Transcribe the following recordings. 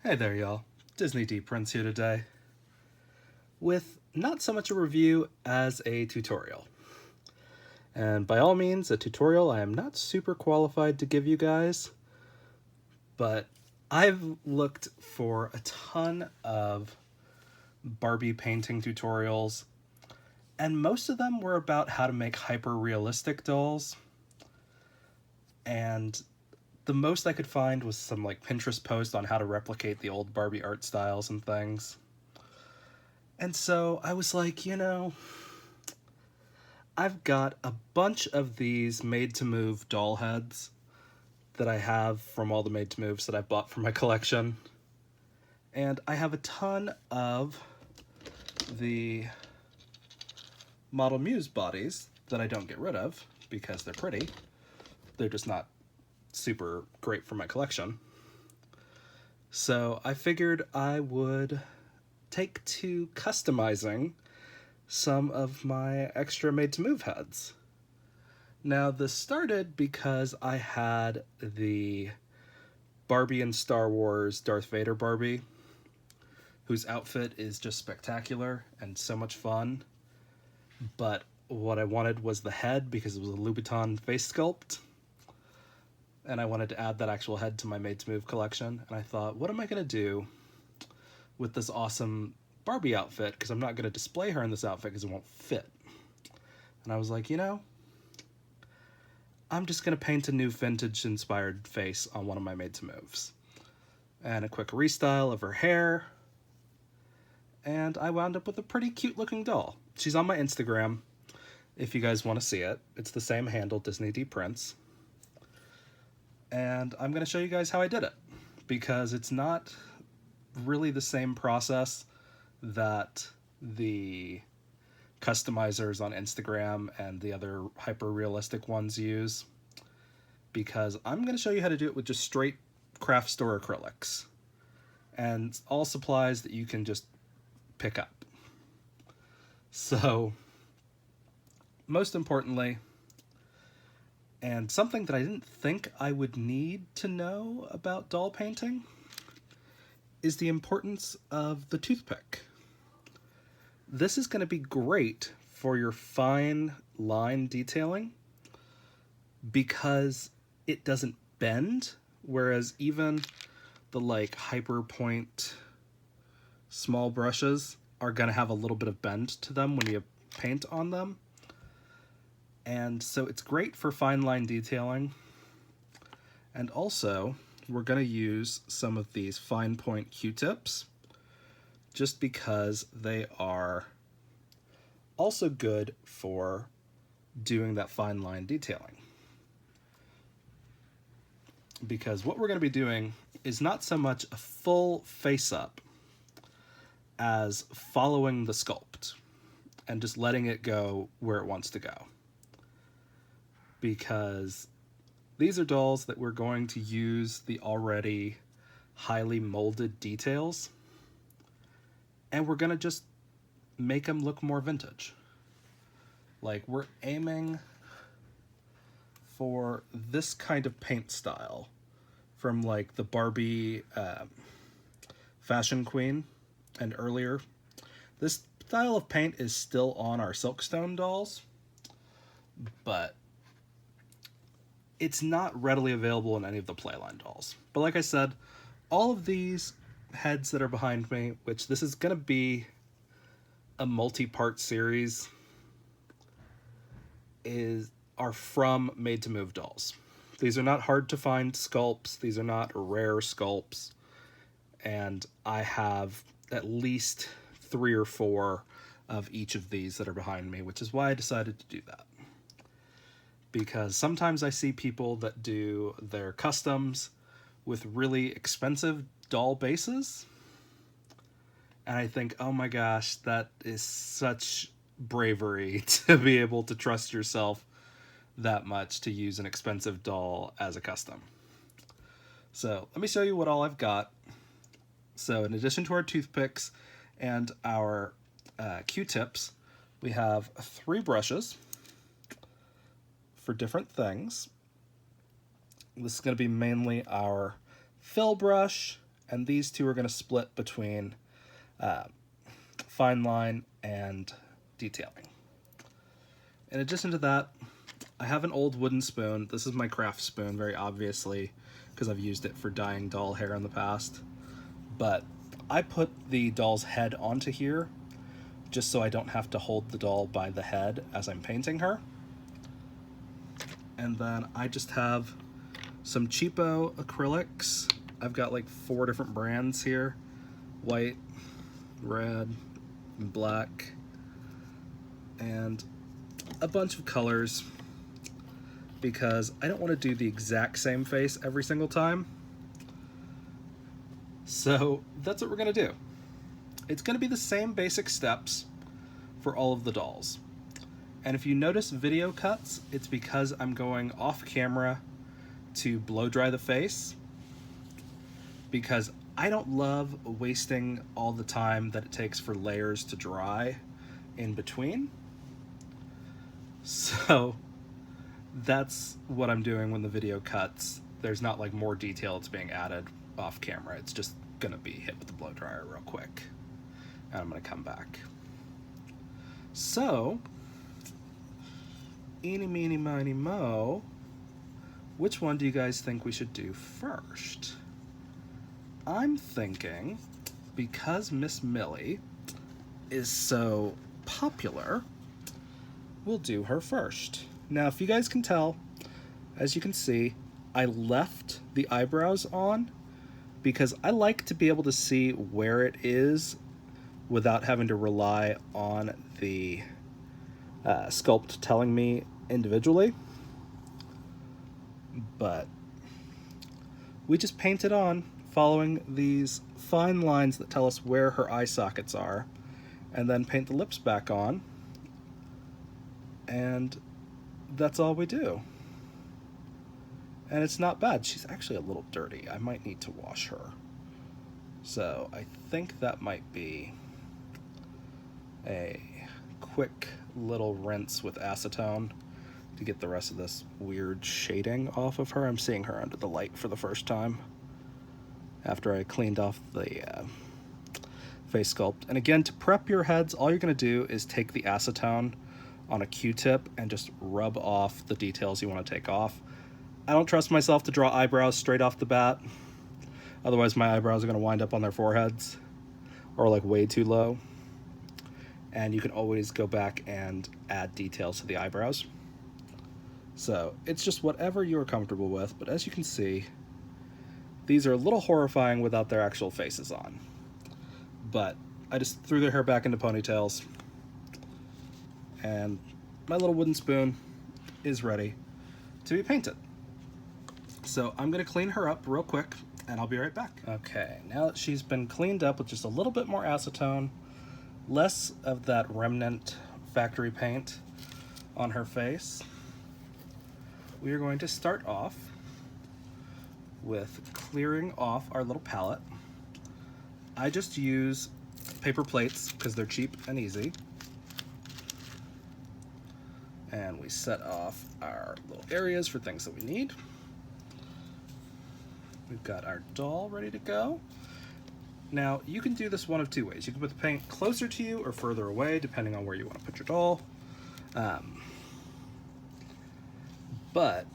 Hey there, y'all. Disney D Prince here today with not so much a review as a tutorial. And by all means, a tutorial I am not super qualified to give you guys, but I've looked for a ton of Barbie painting tutorials, and most of them were about how to make hyper-realistic dolls. And the most I could find was some like Pinterest post on how to replicate the old Barbie art styles and things. And so I was like, I've got a bunch of these made-to-move doll heads that I have from all the made-to-moves that I bought for my collection. And I have a ton of the Model Muse bodies that I don't get rid of because they're pretty. They're just not super great for my collection. So I figured I would take to customizing some of my extra made-to-move heads. Now, this started because I had the Barbie and Star Wars Darth Vader Barbie, whose outfit is just spectacular and so much fun. But what I wanted was the head because it was a Louboutin face sculpt. And I wanted to add that actual head to my made-to-move collection. And I thought, what am I going to do with this awesome Barbie outfit? Because I'm not going to display her in this outfit because it won't fit. And I was like, I'm just going to paint a new vintage-inspired face on one of my made-to-moves. And a quick restyle of her hair. And I wound up with a pretty cute-looking doll. She's on my Instagram, if you guys want to see it. It's the same handle, Disney D Prince. And I'm going to show you guys how I did it, because it's not really the same process that the customizers on Instagram and the other hyper-realistic ones use, because I'm going to show you how to do it with just straight craft store acrylics and all supplies that you can just pick up. So, most importantly, and something that I didn't think I would need to know about doll painting, is the importance of the toothpick. This is going to be great for your fine line detailing because it doesn't bend, whereas even the like hyper point small brushes are going to have a little bit of bend to them when you paint on them. And so it's great for fine line detailing. And also, we're going to use some of these fine point Q-tips just because they are also good for doing that fine line detailing. Because what we're going to be doing is not so much a full face-up as following the sculpt and just letting it go where it wants to go. Because these are dolls that we're going to use the already highly molded details, and we're going to just make them look more vintage. Like, we're aiming for this kind of paint style from like the Barbie Fashion Queen and earlier. This style of paint is still on our Silkstone dolls, but it's not readily available in any of the Playline dolls. But like I said, all of these heads that are behind me, which this is going to be a multi-part series, are from made-to-move dolls. These are not hard-to-find sculpts. These are not rare sculpts. And I have at least 3 or 4 of each of these that are behind me, which is why I decided to do that. Because sometimes I see people that do their customs with really expensive doll bases, and I think, oh my gosh, that is such bravery to be able to trust yourself that much to use an expensive doll as a custom. So let me show you what all I've got. So in addition to our toothpicks and our Q-tips, we have 3 brushes for different things. This is going to be mainly our fill brush and these two are going to split between fine line and detailing. In addition to that, I have an old wooden spoon. This is my craft spoon, very obviously, because I've used it for dyeing doll hair in the past. But I put the doll's head onto here just so I don't have to hold the doll by the head as I'm painting her. And then I just have some cheapo acrylics. I've got like 4 different brands here: white, red, and black, and a bunch of colors, because I don't want to do the exact same face every single time. So that's what we're going to do. It's going to be the same basic steps for all of the dolls. And if you notice video cuts, it's because I'm going off camera to blow dry the face, because I don't love wasting all the time that it takes for layers to dry in between. So that's what I'm doing when the video cuts. There's not like more detail that's being added off camera. It's just gonna be hit with the blow dryer real quick, and I'm gonna come back. So, eeny, meeny, miny, mo, which one do you guys think we should do first? I'm thinking, because Miss Millie is so popular, we'll do her first. Now, if you guys can tell, as you can see, I left the eyebrows on because I like to be able to see where it is without having to rely on the sculpt telling me individually. But we just paint it on, following these fine lines that tell us where her eye sockets are, and then paint the lips back on, and that's all we do. And it's not bad. She's actually a little dirty. I might need to wash her. So I think that might be a quick little rinse with acetone to get the rest of this weird shading off of her. I'm seeing her under the light for the first time after I cleaned off the face sculpt. And again, to prep your heads, all you're going to do is take the acetone on a Q-tip and just rub off the details you want to take off. I don't trust myself to draw eyebrows straight off the bat. Otherwise my eyebrows are going to wind up on their foreheads, or like way too low. And you can always go back and add details to the eyebrows. So it's just whatever you're comfortable with, but as you can see, these are a little horrifying without their actual faces on. But I just threw their hair back into ponytails, and my little wooden spoon is ready to be painted. So I'm gonna clean her up real quick, and I'll be right back. Okay, now that she's been cleaned up with just a little bit more acetone, less of that remnant factory paint on her face, we are going to start off with clearing off our little palette. I just use paper plates because they're cheap and easy. And we set off our little areas for things that we need. We've got our doll ready to go. Now, you can do this one of two ways. You can put the paint closer to you or further away, depending on where you want to put your doll. But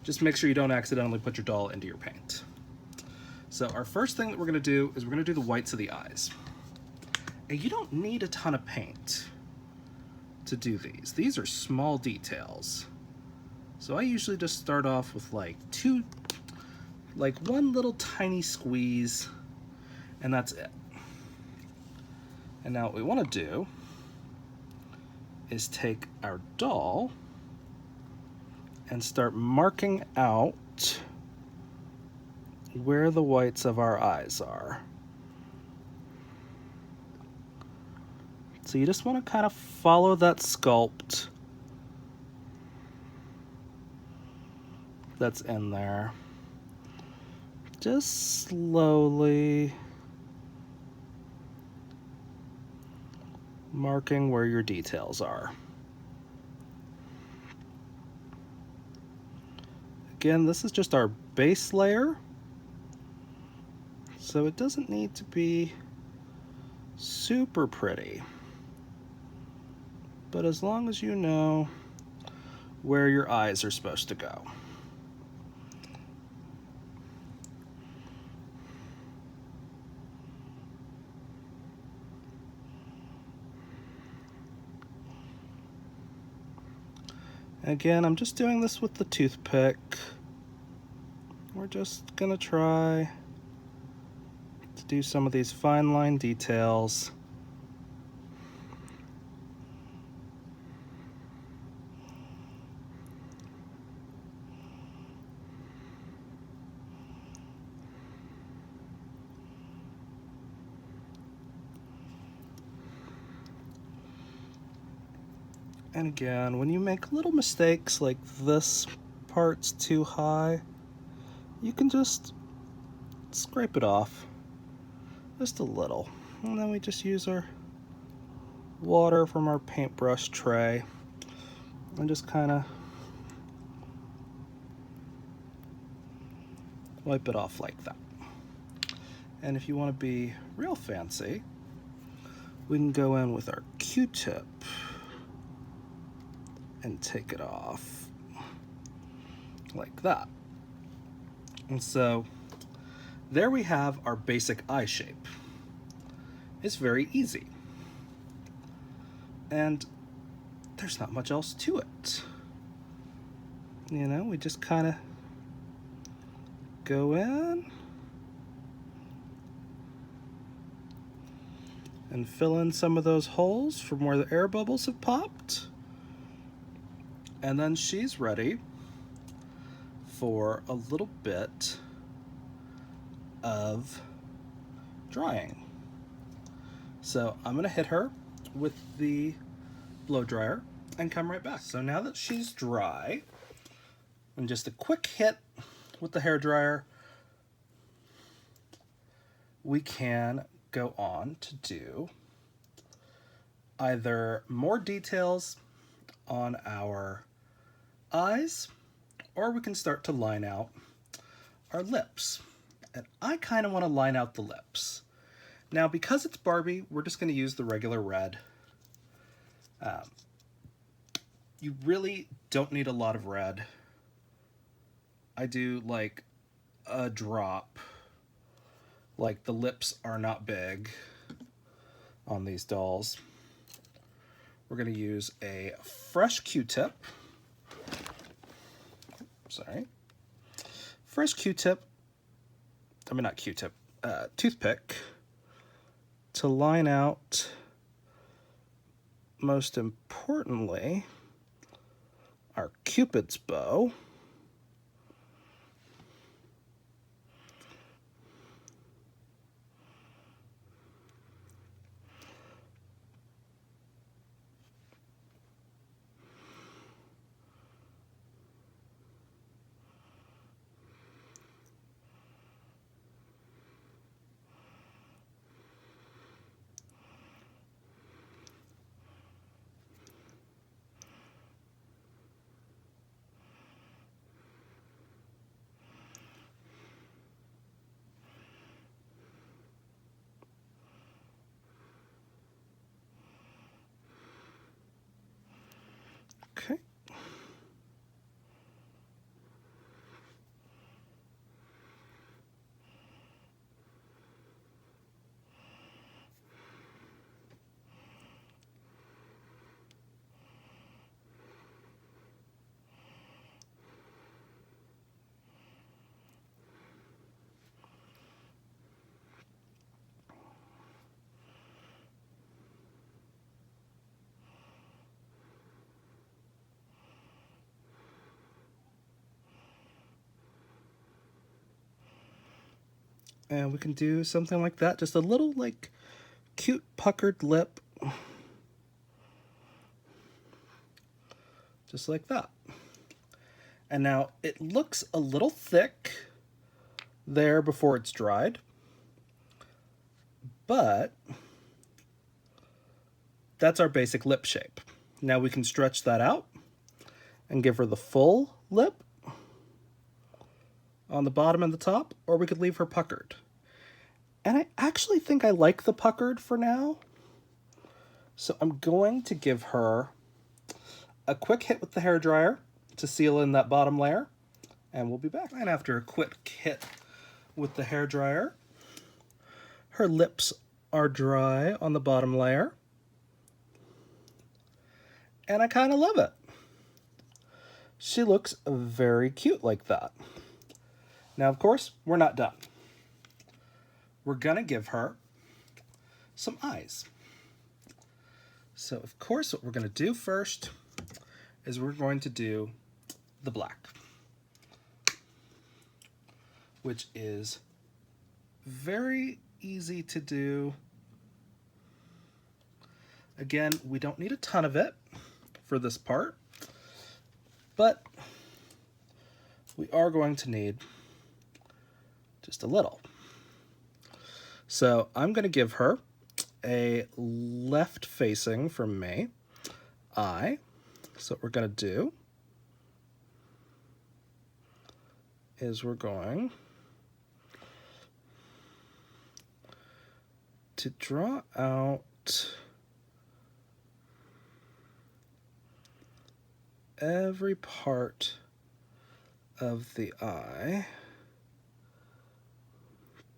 just make sure you don't accidentally put your doll into your paint. So our first thing that we're going to do is we're going to do the whites of the eyes. And you don't need a ton of paint to do these. These are small details. So I usually just start off with like one little tiny squeeze, and that's it. And now what we want to do is take our doll and start marking out where the whites of our eyes are. So you just want to kind of follow that sculpt that's in there. Just slowly marking where your details are. Again, this is just our base layer. So it doesn't need to be super pretty, but as long as you know where your eyes are supposed to go. Again, I'm just doing this with the toothpick. We're just gonna try to do some of these fine line details. And again, when you make little mistakes like this part's too high, you can just scrape it off just a little. And then we just use our water from our paintbrush tray and just kind of wipe it off like that. And if you want to be real fancy, we can go in with our Q-tip and take it off like that. And so there we have our basic eye shape. It's very easy. And there's not much else to it. You know, we just kind of go in and fill in some of those holes from where the air bubbles have popped. And then she's ready for a little bit of drying. So I'm gonna hit her with the blow dryer and come right back. So now that she's dry, and just a quick hit with the hair dryer, we can go on to do either more details on our eyes, or we can start to line out our lips. And I kind of want to line out the lips. Now, because it's Barbie, we're just going to use the regular red. You really don't need a lot of red. I do like a drop. Like, the lips are not big on these dolls. We're going to use a fresh Q-tip. Sorry. Fresh Q-tip. I mean, not Q-tip. Toothpick. To line out, most importantly, our Cupid's bow. Okay. And we can do something like that. Just a little, like, cute puckered lip. Just like that. And now it looks a little thick there before it's dried. But that's our basic lip shape. Now we can stretch that out and give her the full lip on the bottom and the top, or we could leave her puckered. And I actually think I like the puckered for now. So I'm going to give her a quick hit with the hairdryer to seal in that bottom layer, and we'll be back. And after a quick hit with the hairdryer, her lips are dry on the bottom layer, and I kind of love it. She looks very cute like that. Now, of course, we're not done. We're gonna give her some eyes. So, of course, what we're gonna do first is we're going to do the black, which is very easy to do. Again, we don't need a ton of it for this part, but we are going to need just a little. So I'm going to give her a left facing from me eye. So what we're going to do is we're going to draw out every part of the eye.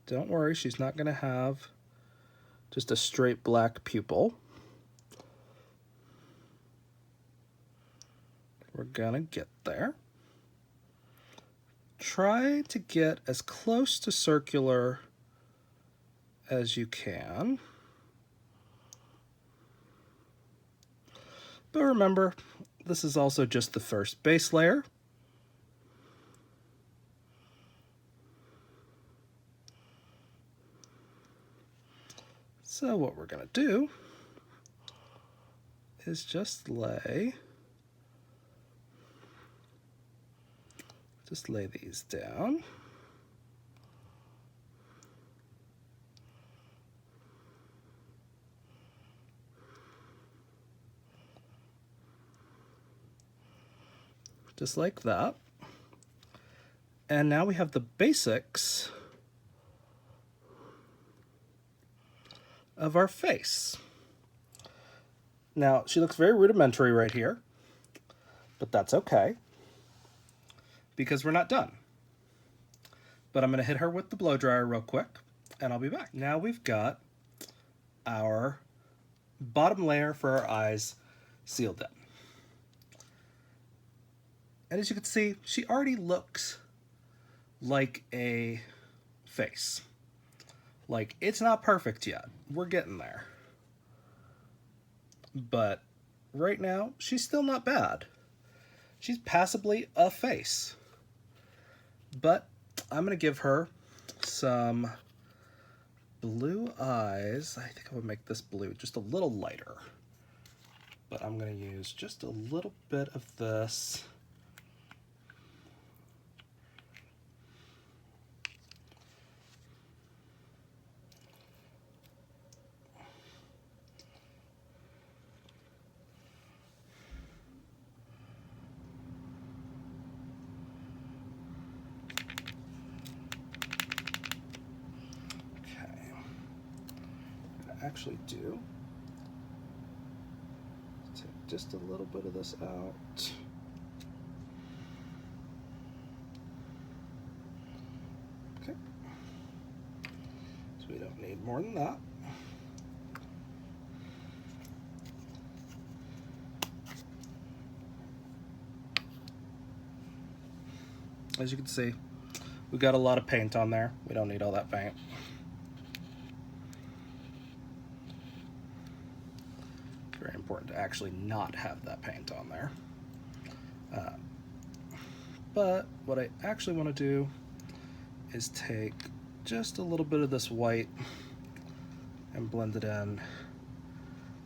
Don't worry, she's not going to have just a straight black pupil. We're going to get there. Try to get as close to circular as you can. But remember, this is also just the first base layer. So what we're going to do is just lay these down. Just like that. And now we have the basics of our face. Now, she looks very rudimentary right here, but that's okay, because we're not done. But I'm going to hit her with the blow dryer real quick, and I'll be back. Now we've got our bottom layer for our eyes sealed in. And as you can see, she already looks like a face. Like, it's not perfect yet. We're getting there. But right now, she's still not bad. She's passably a face. But I'm going to give her some blue eyes. I think I would make this blue just a little lighter. But I'm going to use just a little bit of this. Actually do take just a little bit of this out. Okay, so we don't need more than that. As you can see, we've got a lot of paint on there. We don't need all that paint. Very important to actually not have that paint on there. But what I actually want to do is take just a little bit of this white and blend it in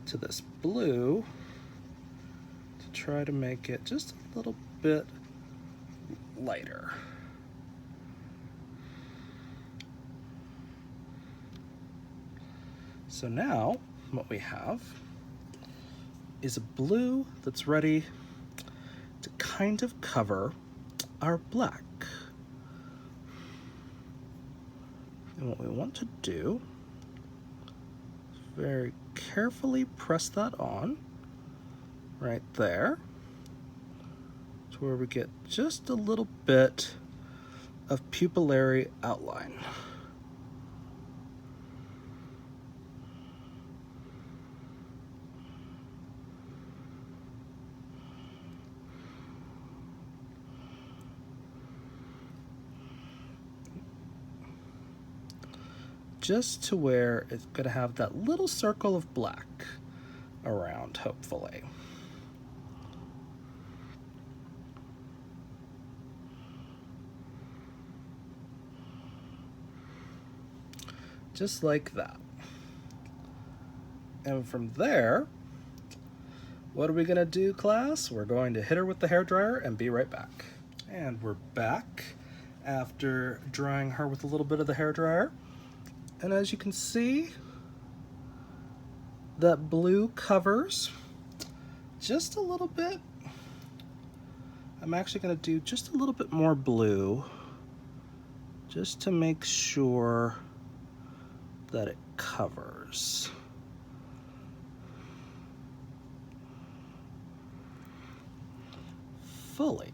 to this blue to try to make it just a little bit lighter. So now what we have is a blue that's ready to kind of cover our black. And And what we want to do is very carefully press that on right there to where we get just a little bit of pupillary outline. Just to where it's going to have that little circle of black around, hopefully. Just like that. And from there, what are we going to do, class? We're going to hit her with the hairdryer and be right back. And we're back after drying her with a little bit of the hairdryer. And as you can see, that blue covers just a little bit. I'm actually going to do just a little bit more blue just to make sure that it covers. Fully.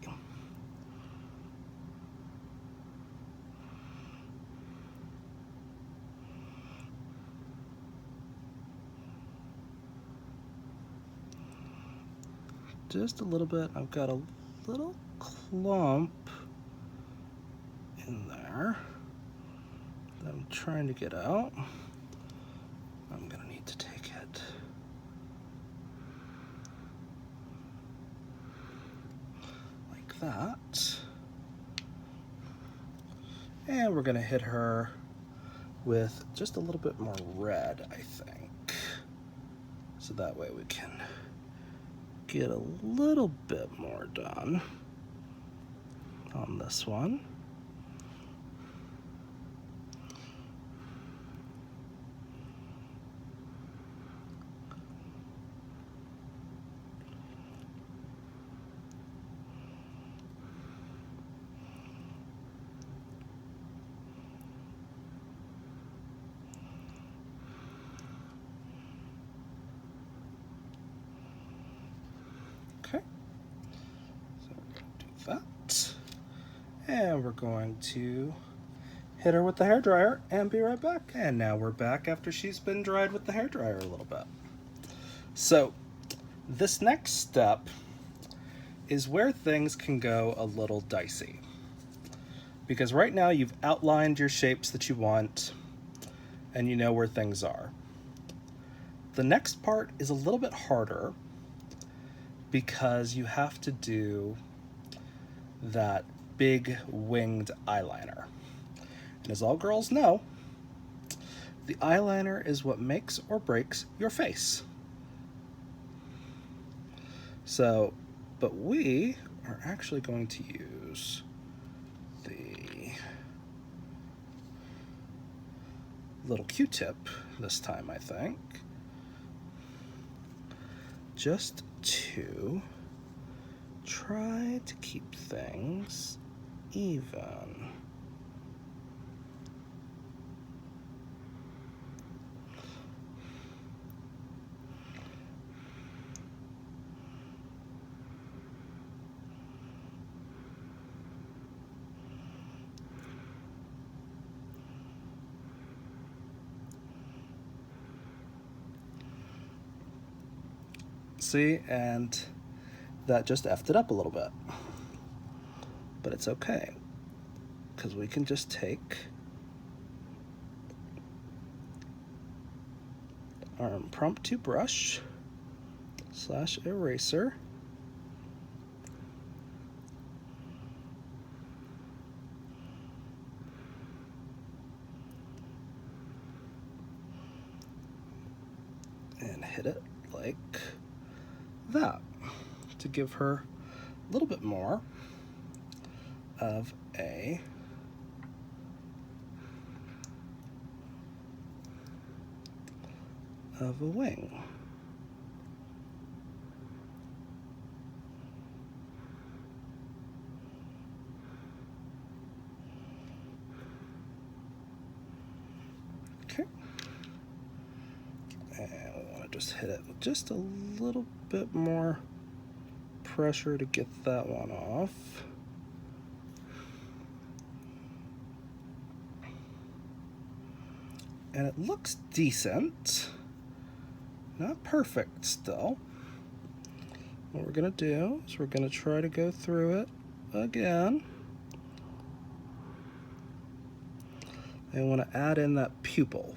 Just a little bit. I've got a little clump in there that I'm trying to get out. I'm gonna need to take it. Like that. And we're gonna hit her with just a little bit more red, I think. So that way we can get a little bit more done on this one. Okay, so we're going to do that. And we're going to hit her with the hairdryer and be right back. And now we're back after she's been dried with the hairdryer a little bit. So this next step is where things can go a little dicey. Because right now you've outlined your shapes that you want and you know where things are. The next part is a little bit harder because you have to do that big winged eyeliner. And as all girls know, the eyeliner is what makes or breaks your face. So, but we are actually going to use the little Q-tip this time, I think, just to try to keep things even. See, and that just effed it up a little bit. But it's okay, because we can just take our impromptu brush / eraser and hit it like that to give her a little bit more of a wing. Okay. And we want to just hit it with just a little bit more pressure to get that one off. And it looks decent. Not perfect still. What we're gonna do is we're gonna try to go through it again. And we want to add in that pupil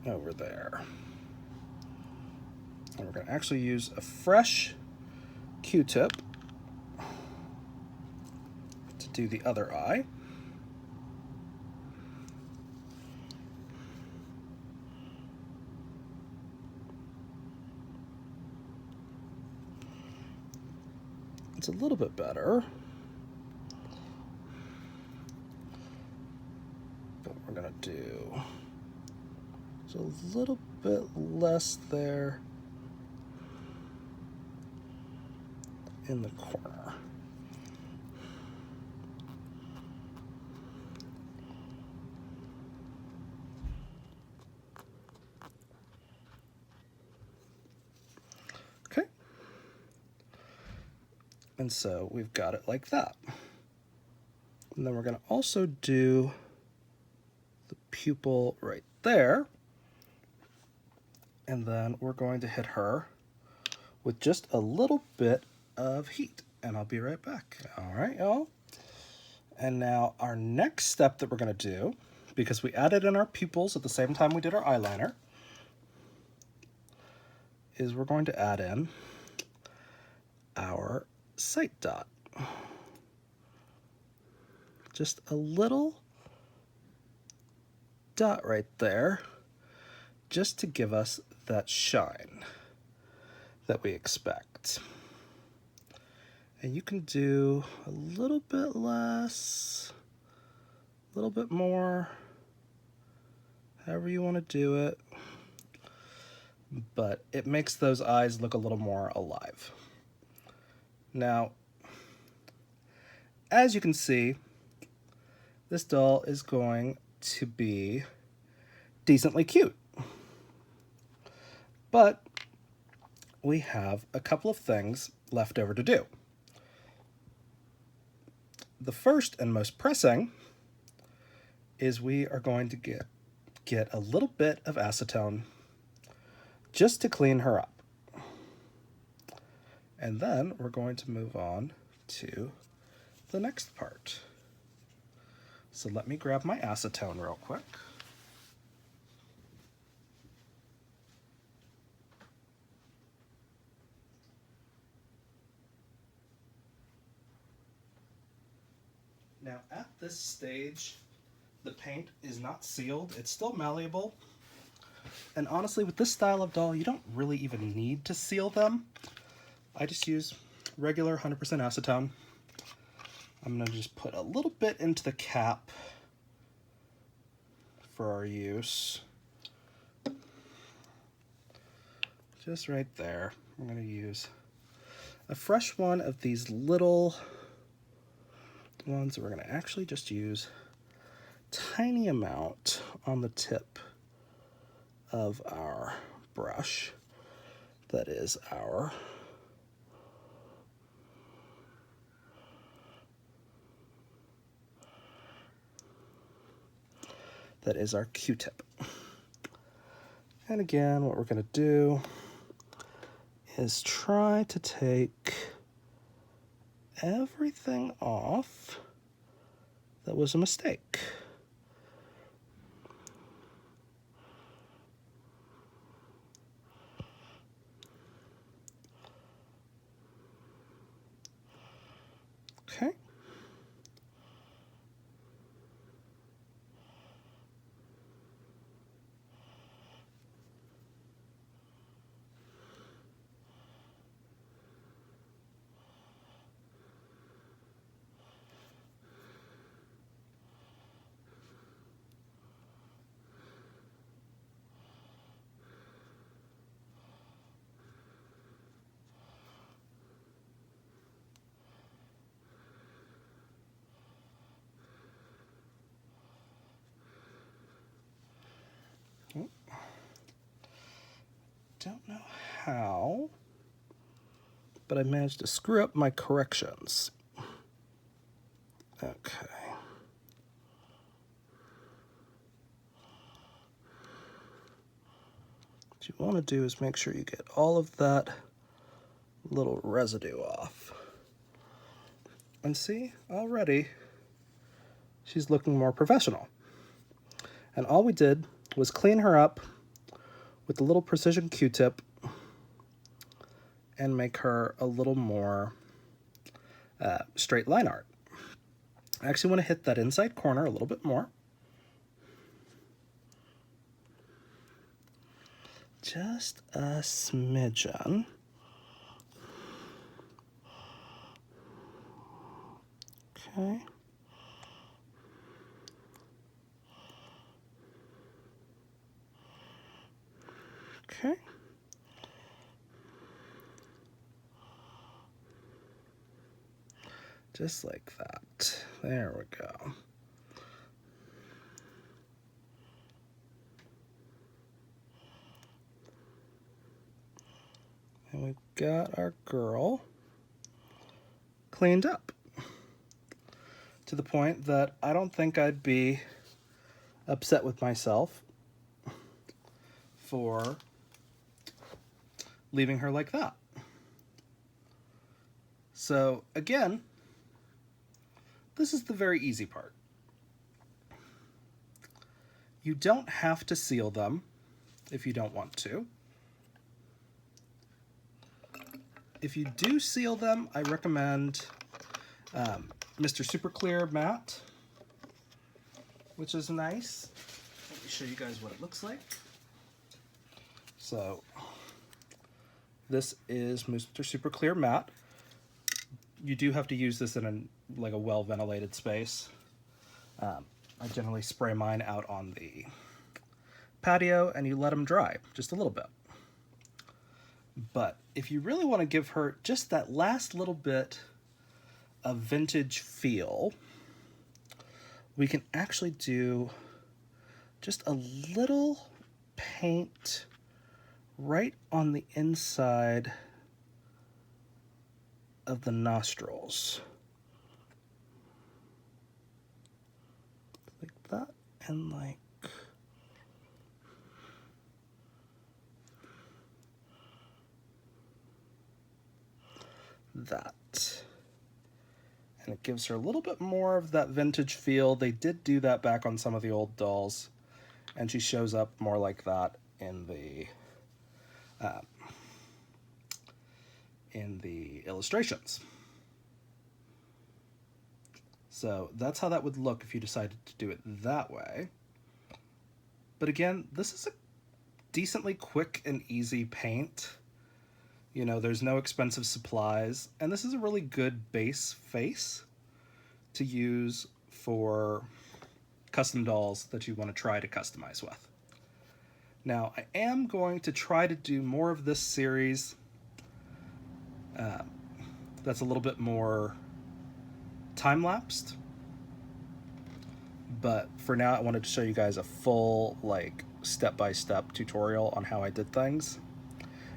over there. And we're gonna actually use a fresh Q-tip to do the other eye. It's a little bit better. But we're gonna do just a little bit less there in the corner. Okay. And so we've got it like that. And then we're going to also do the pupil right there. And then we're going to hit her with just a little bit of heat. And I'll be right back. All right, y'all. And now our next step that we're going to do, because we added in our pupils at the same time we did our eyeliner, is we're going to add in our sight dot. Just a little dot right there, just to give us that shine that we expect. And you can do a little bit less, a little bit more, however you want to do it, but it makes those eyes look a little more alive. Now, as you can see, this doll is going to be decently cute. But we have a couple of things left over to do. The first and most pressing is we are going to get a little bit of acetone just to clean her up. And then we're going to move on to the next part. So let me grab my acetone real quick. Now at this stage, the paint is not sealed. It's still malleable. And honestly, with this style of doll, you don't really even need to seal them. I just use regular 100% acetone. I'm going to just put a little bit into the cap for our use. Just right there. I'm going to use a fresh one of these little ones that we're going to actually just use a tiny amount on the tip of our brush. That is our Q-tip. And again, what we're going to do is try to take everything off that was a mistake. Okay. don't know how, but I managed to screw up my corrections. Okay. What you want to do is make sure you get all of that little residue off. And see, already she's looking more professional. And all we did was clean her up with a little precision Q-tip and make her a little more straight line art. I actually want to hit that inside corner a little bit more. Just a smidgen. Okay. Okay. Just like that. There we go. And we've got our girl cleaned up to the point that I don't think I'd be upset with myself for leaving her like that. So again, this is the very easy part. You don't have to seal them if you don't want to. If you do seal them, I recommend Mr. Super Clear Matte, which is nice. Let me show you guys what it looks like. So this is Mr. Super Clear Matte. You do have to use this in a well-ventilated space. I generally spray mine out on the patio and you let them dry just a little bit. But if you really want to give her just that last little bit of vintage feel, we can actually do just a little paint right on the inside of the nostrils. Like that, and like that. And it gives her a little bit more of that vintage feel. They did do that back on some of the old dolls, and she shows up more like that in the illustrations. So that's how that would look if you decided to do it that way. But again, this is a decently quick and easy paint. You know, there's no expensive supplies, and this is a really good base face to use for custom dolls that you want to try to customize with. Now, I am going to try to do more of this series that's a little bit more time-lapsed, but for now I wanted to show you guys a full, like, step-by-step tutorial on how I did things.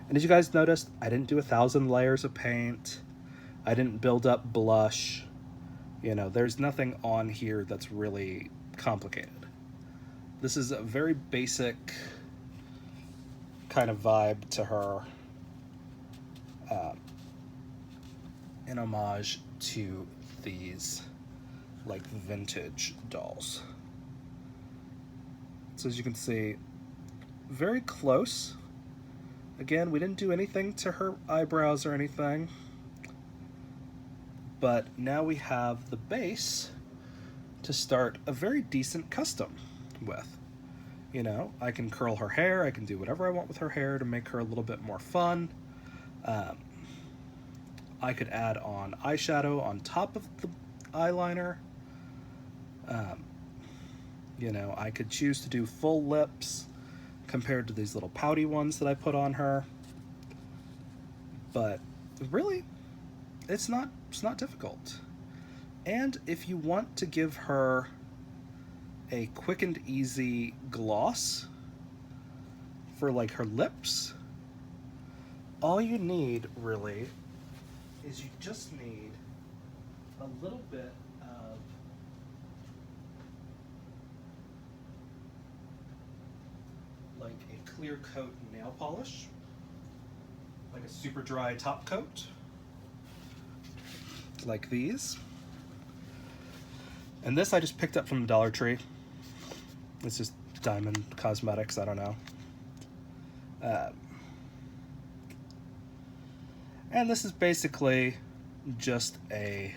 And as you guys noticed, I didn't do 1,000 layers of paint. I didn't build up blush. You know, there's nothing on here that's really complicated. This is a very basic kind of vibe to her, in homage to these like vintage dolls. So as you can see, very close. Again, we didn't do anything to her eyebrows or anything, but now we have the base to start a very decent custom with. You know, I can curl her hair, I can do whatever I want with her hair to make her a little bit more fun. I could add on eyeshadow on top of the eyeliner. You know, I could choose to do full lips compared to these little pouty ones that I put on her. But really, it's not difficult. And if you want to give her a quick and easy gloss for like her lips, all you need really is you just need a little bit of like a clear coat nail polish, like a super dry top coat, like these. And this I just picked up from the Dollar Tree. It's just Diamond Cosmetics, I don't know. And this is basically just a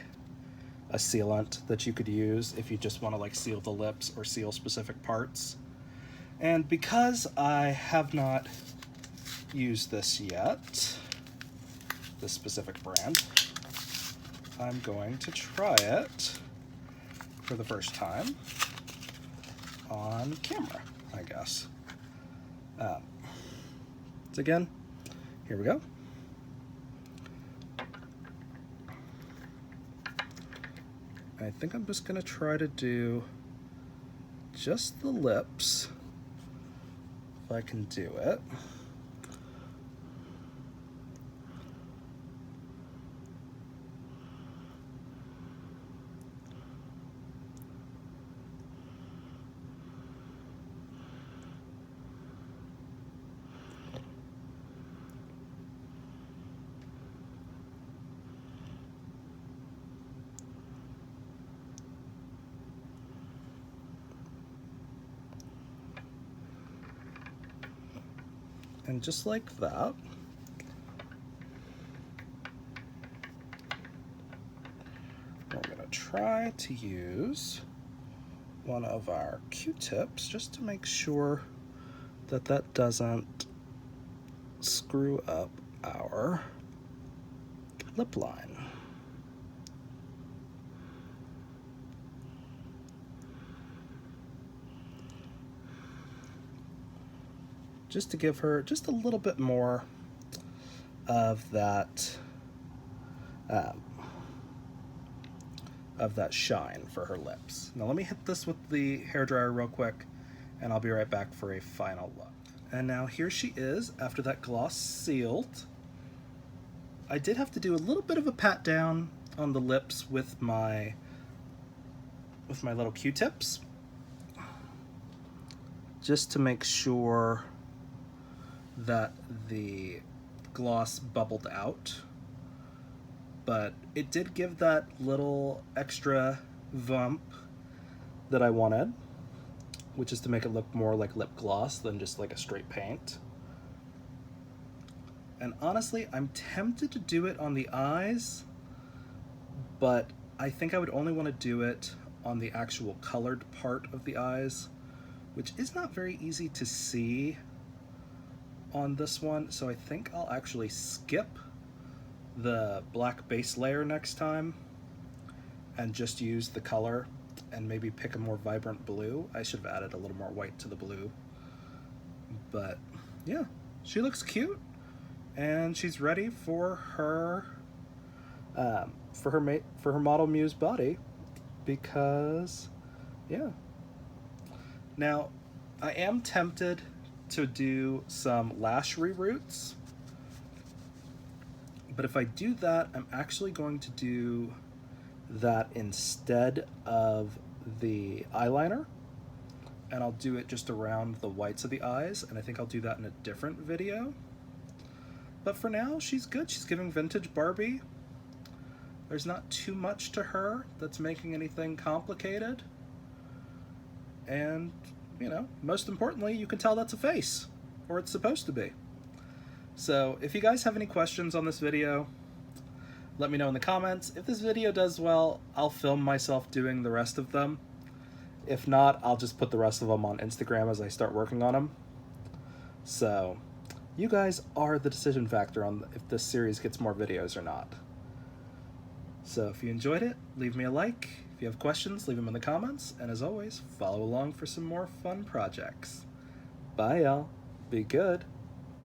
sealant that you could use if you just want to like seal the lips or seal specific parts. And because I have not used this yet, this specific brand, I'm going to try it for the first time on camera, I guess. So again, here we go. I think I'm just gonna try to do just the lips, if I can do it. And just like that, we're gonna try to use one of our Q-tips just to make sure that that doesn't screw up our lip line. Just to give her just a little bit more of that shine for her lips. Now let me hit this with the hairdryer real quick, and I'll be right back for a final look. And now here she is after that gloss sealed. I did have to do a little bit of a pat down on the lips with my little Q-tips, just to make sure that the gloss bubbled out, but it did give that little extra vump that I wanted, which is to make it look more like lip gloss than just like a straight paint. And honestly, I'm tempted to do it on the eyes, but I think I would only want to do it on the actual colored part of the eyes, which is not very easy to see on this one, so I think I'll actually skip the black base layer next time and just use the color and maybe pick a more vibrant blue. I should have added a little more white to the blue, but yeah, she looks cute and she's ready for her model muse body, because yeah. Now I am tempted to do some lash reroots, but if I do that, I'm actually going to do that instead of the eyeliner, and I'll do it just around the whites of the eyes, and I think I'll do that in a different video. But for now, she's good. She's giving vintage Barbie. There's not too much to her that's making anything complicated, and you know, most importantly, you can tell that's a face, or it's supposed to be. So if you guys have any questions on this video, let me know in the comments. If this video does well, I'll film myself doing the rest of them. If not, I'll just put the rest of them on Instagram as I start working on them. So you guys are the decision factor on if this series gets more videos or not. So if you enjoyed it, leave me a like. If you have questions, leave them in the comments. And as always, follow along for some more fun projects. Bye, y'all. Be good.